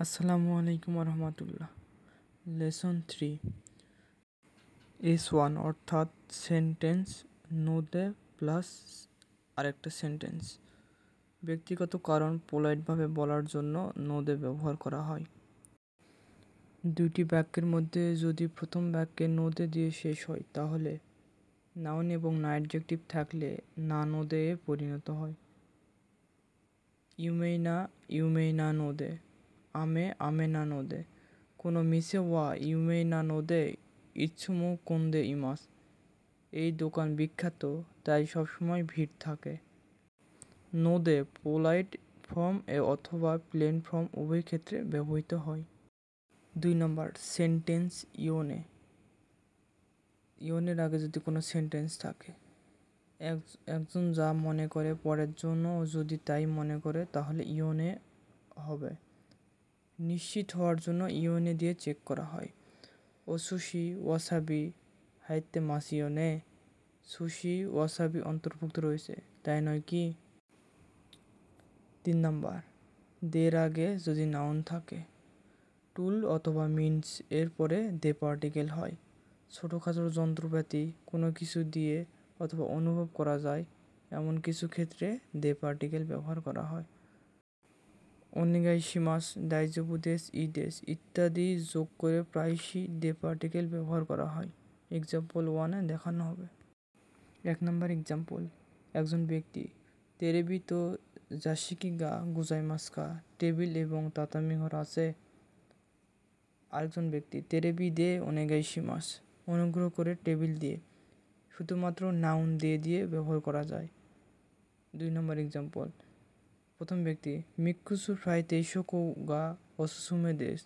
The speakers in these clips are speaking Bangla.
আসসালামু আলাইকুম রহমতুল্লাহ। লেসন 3 S1 অর্থাৎ সেন্টেন্স নোদে প্লাস আরেকটা সেন্টেন্স। ব্যক্তিগত কারণ পোলাইটভাবে বলার জন্য নোদে ব্যবহার করা হয়। দুইটি বাক্যের মধ্যে যদি প্রথম বাক্যে নোদে দিয়ে শেষ হয় তাহলে নাউন এবং না অ্যাডজেক্টিভ থাকলে না নোদে পরিণত হয়। ইউমেইনা নোদে, আমে না নোদে, কোনো মিসে ওয়া ইউমেইনা নোদে ইচ্ছুমু কোন্দে ইমাস। এই দোকান বিখ্যাত, তাই সবসময় ভিড় থাকে। নোদে পোলাইট ফর্ম অথবা প্লেন ফর্ম উভয় ক্ষেত্রে ব্যবহৃত হয়। 2 নম্বর সেন্টেন্স ইওনের আগে যদি কোনো সেন্টেন্স থাকে, একজন যা মনে করে পরের জন্য যদি তাই মনে করে তাহলে ইওনে হবে। নিশ্চিত হওয়ার জন্য ইওনে দিয়ে চেক করা হয়। ও সুশি ওয়াসাবি হাইতে মাস ইওনে, সুশি ওয়াসাবি অন্তর্ভুক্ত রয়েছে, তাই নয় কি? 3 নম্বর দের আগে যদি নাউন থাকে, টুল অথবা মিন্স এর পরে দে পার্টিকেল হয়। ছোটোখাটো যন্ত্রপাতি কোনো কিছু দিয়ে অথবা অনুভব করা যায় এমন কিছু ক্ষেত্রে দে পার্টিকেল ব্যবহার করা হয়। ওনেগাইশিমাস, দাইজোবুদেশ, ইদেশ ইত্যাদি যোগ করে প্রায়শই দে পার্টিকেল ব্যবহার করা হয়। এক্সাম্পল 1 দেখানো হবে। 1 নম্বর এক্সাম্পল, একজন ব্যক্তি তেরেবি তো জাশিকি গা গুজাইমাস্কা, টেবিল এবং তাতামি ঘর আছে। আরেকজন ব্যক্তি তেরেবি দে ওনেগাইশিমাস, অনুগ্রহ করে টেবিল দিয়ে। শুধুমাত্র নাউন দিয়ে ব্যবহার করা যায়। 2 নম্বর এক্সাম্পল, প্রথম ব্যক্তি মিক্কুসু ফ্রাই তেইশোকো গা অসুসুমে দেশ,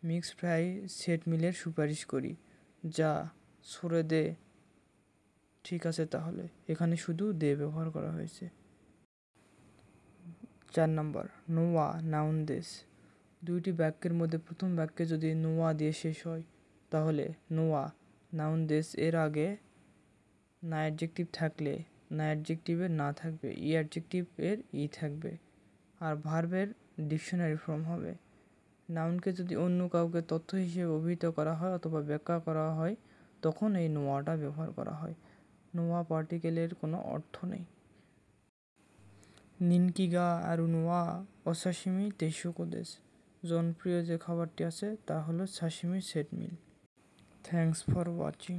মিক্স ফ্রাই সেট মিলের সুপারিশ করি। যা সরে দে, ঠিক আছে তাহলে। এখানে শুধু দে ব্যবহার করা হয়েছে। 4 নম্বর নোয়া নাউন দেশ। দুইটি বাক্যের মধ্যে প্রথম বাক্যে যদি নোয়া দিয়ে শেষ হয় তাহলে নোয়া নাউন দেশ এর আগে না অ্যাডজেক্টিভ থাকলে না অ্যাডজেক্টিভের না থাকবে, ই অ্যাডজেক্টিভ এর ই থাকবে, আর ভার্বের ডিকশনারি ফর্ম হবে। নাউনকে যদি অন্য কাউকে তথ্য হিসেবে অভিহিত করা হয় অথবা ব্যাখ্যা করা হয় তখন এই নোয়াটা ব্যবহার করা হয়। নোয়া পার্টিকেলের কোনো অর্থ নেই। নিনকিগা আরু নোয়া অসাশিমি তেইশোকো দেশ, জনপ্রিয় যে খাবারটি আছে তা হলো sashimi set meal. Thanks for watching.